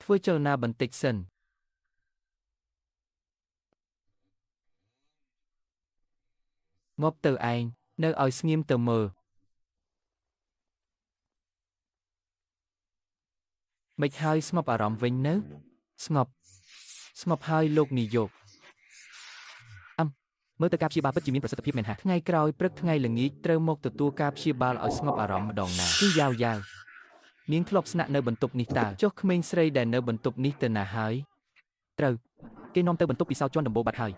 ធ្វើចលនាបន្តិចសិនងប់ទៅឯងនៅឲ្យស្ងៀមទៅមើលមិនហើយស្ងប់អារម្មណ៍វិញនៅស្ងប់ហើយលោកនាយកមើលទៅការព្យាបាលពិតជាមានប្រសិទ្ធភាពមែនហ่ะថ្ងៃក្រោយព្រឹកថ្ងៃល្ងាចត្រូវមកទទួលការព្យាបាលឲ្យស្ងប់អារម្មណ៍ម្ដងណាគឺយ៉ាវនាងធ្លាប់ស្នាក់នៅបន្ទប់នេះតើចុះក្មេងស្រីដែលនៅបន្ទប់នេះទៅណាហើយត្រូវគេនាំទៅបន្ទប់ពិសោធន៍ជាន់ដំបូងបាត់ហើយ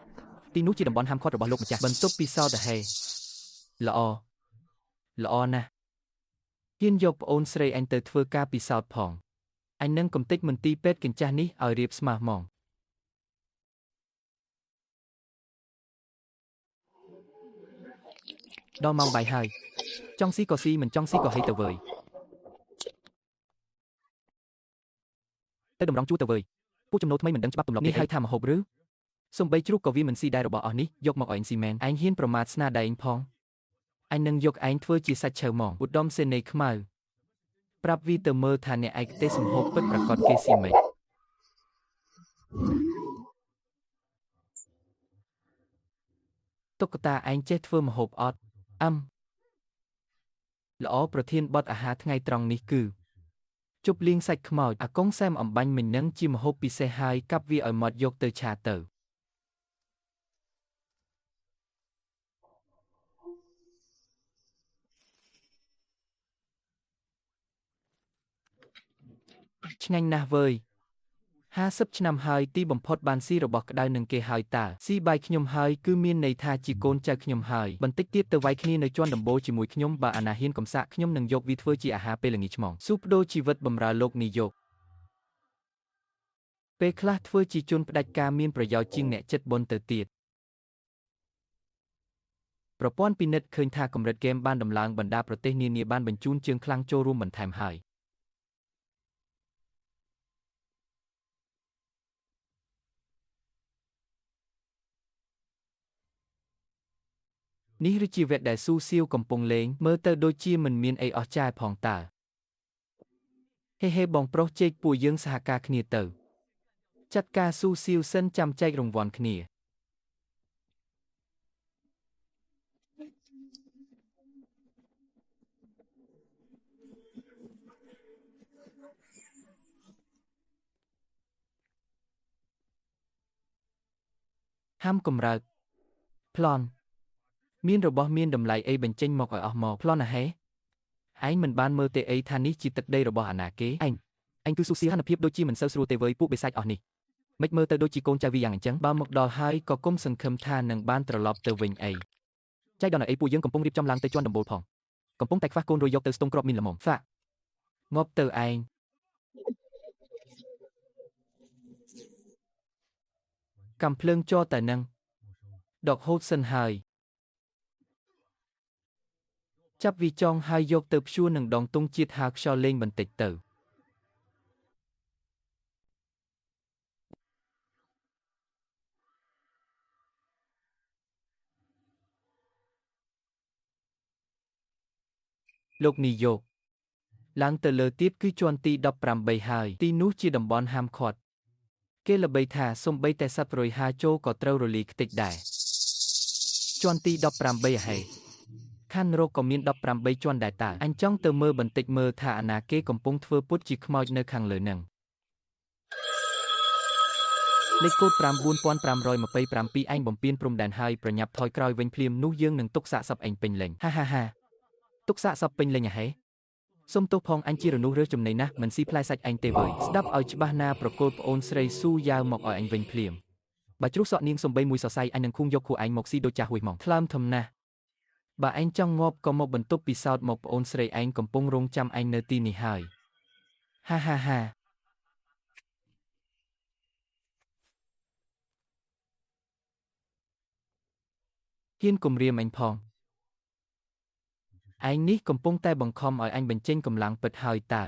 ទីនោះជាតំបន់ហាមឃាត់របស់លោកម្ចាស់បន្ទប់ពិសោធន៍ហេល្អណាស់ហ៊ានយកប្អូនស្រីអញទៅធ្វើការពិសោធន៍ផងអញនឹងកំទេចមន្ទីរពេទ្យកញ្ចាស់នេះឲ្យរៀបស្មាហ្មងដល់ម៉ោងបាយហើយចង់ស៊ីក៏ស៊ីមិនចង់ស៊ីក៏ហីទៅវើយទៅតម្រង់ជួរទៅវើយពួកចំណូលថ្មីមិនដឹងច្បាប់ទម្លាប់នេះហៅថាម្ហូបឬសំបីជ្រូកក៏វាមិនស៊ីដែររបស់អស់នេះយកមកឲ្យអញស៊ីមែនឯងហ៊ានប្រមាថស្នាដៃឯងផងអញនឹងយកឯងធ្វើជាសាច់ឆៅហ្មងឧត្តមសេនីយ៍ខ្មៅប្រាប់វាទៅមើលថាអ្នកឯកទេសសម្ហូបពិតប្រាកដគេស៊ីមិនតុក្កតាឯងចេះធ្វើម្ហូបអត់ល្អប្រធានបទអាហារថ្ងៃត្រង់នេះគឺជប់លៀងសាច់ខ្មោចអាកុងសែមអំបាញ់មិញនឹងជាម្ហូបពិសេសហើយកាប់វាឲ្យម៉ត់យកទៅឆាទៅឆ្ងាញ់ណាស់វើយ50ឆ្នាំហើយទីបំផុតបានស៊ីរបស់ក្តៅនឹងគេហើយតើស៊ីបាយខ្ញុំហើយគឺមានន័យថាជាកូនចៅខ្ញុំហើយបន្តិចទៀតទៅវាយគ្នានៅជាន់ដំបូលជាមួយខ្ញុំបើអាណាហ៊ានកំសាកខ្ញុំនឹងយកវាធ្វើជាអាហារពេលល្ងាចឆ្មងស៊ូបដូរជីវិតបម្រើលោកនាយកពេលខ្លះធ្វើជាជនផ្ដាច់ការមានប្រយោជន៍ជាងអ្នកចិត្តបុណ្យទៅទៀតប្រព័ន្ធពិនិត្យឃើញថាកម្រិតហ្គេមបានដំឡើងបណ្ដាប្រទេសនានាបានបញ្ជូនជើងខ្លាំងចូលរួមបន្ថែមហើយនេះឬជាវគ្គដែលស៊ូសៀវកំពុងលេងមើលទៅដូចជាមិនមានអីអស្ចារ្យផងតើហេបងប្រុសជែកពួកយើងសហការគ្នាទៅចាត់ការស៊ូសៀវសិនចាំចែករង្វាន់គ្នាហាំកំរើកប្លន់មានរបស់មានតម្លៃអីបញ្ចេញមកឲ្យអស់មកប្លន់ហេឯងមិនបានមើលទេអីថានេះជាទឹកដីរបស់អាណាគេអញគឺស៊ូសៀវស្ថានភាពដូចជាមិនសូវស្រួលទេវើយពួកបិសាចអស់នេះមិនមើលទៅដូចជាកូនចៅវាយ៉ាងអញ្ចឹងបើមកដល់ហើយក៏គុំសង្ឃឹមថានឹងបានត្រឡប់ទៅវិញអីចែកដល់ណៃអីពួកយើងកំពុងរៀបចំឡើងទៅជាន់ដំបូលផងកំពុងតែខ្វះកូនរួយយកទៅស្ទង់គ្រាប់មានល្មមហ្វាក់ងប់ទៅឯងកំភ្លើងចោតែនឹងដកហូតសិនហើយចាប់វាចងហើយយកទៅព្យួរនឹងដងទង់ជាតិហាខ្យល់លេងបន្តិចទៅលោកនាយកឡើងទៅលើទៀតគឺជាន់ទី18ហើយទីនោះជាតំបន់ហាមឃាត់គេល្បីថាសំបីតែសត្វព្រុយហាចូលក៏ត្រូវរលាយខ្ទេចដែរជាន់ទី18ហេខណ្ឌរកក៏មាន18ជាន់ដែរតើអញចង់ទៅមើលបន្តិចមើលថាអាណាគេកំពុងធ្វើពុតជាខ្មោចនៅខាងលើនឹងលេខកូដ9527ឯងបំពេញព្រំដែនហើយប្រញាប់ថយក្រោយវិញភ្លាមនោះយើងនឹងទុកសាកសពឯងពេញលេញហាទុកសាកសពពេញលេញហេសុំទោសផងអញជារនុះរើសចំណីណាស់មិនស៊ីផ្លែសាច់ឯងទេវើយស្ដាប់ឲ្យច្បាស់ណាប្រកូលប្អូនស្រីស៊ូយ៉ាវមកឲ្យអញវិញភ្លាមបើជ្រុះសក់នាងសំបីមួយសរសៃអញនឹងខួងយកខួរឯងមកស៊ីដូចចាស់ហួយហ្មងថ្លើមធំណាស់បើឯងចង់ងាប់ក៏មកបន្ទប់ពិសោធន៍មកប្អូនស្រីឯងកំពុងរងចាំឯងនៅទីនេះហើយហាហ៊ានគំរាមអញផងឯងនេះកំពុងតែបង្ខំឲ្យអញបញ្ចេញកម្លាំងពិតហើយតើ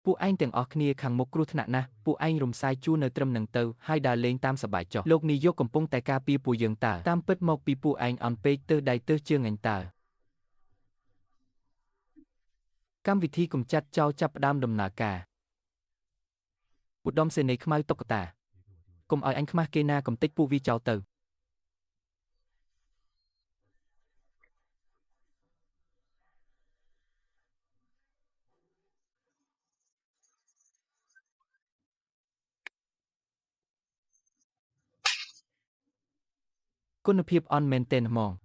ពួកឯងទាំងអស់គ្នាខាងមុខគ្រោះថ្នាក់ណាស់ពួកឯងរំសាយជួរនៅត្រឹមនឹងទៅហើយដើរលេងតាមសប្បាយចុះលោកនាយកកំពុងតែការពារពួកយើងតើតាមពិតមកពីពួកឯងអន់ពេកទើសដៃទើសជើងអញតើ កម្មវិធីកម្ចាត់ចោលចាប់ផ្ដើមដំណើរការឧត្តមសេនីយ៍ខ្មៅតុក្កតាកុំឲ្យអញខ្មាស់គេណាកំទេចពួកវាចោលទៅគុណភាពអន់មែនទែនហ្មង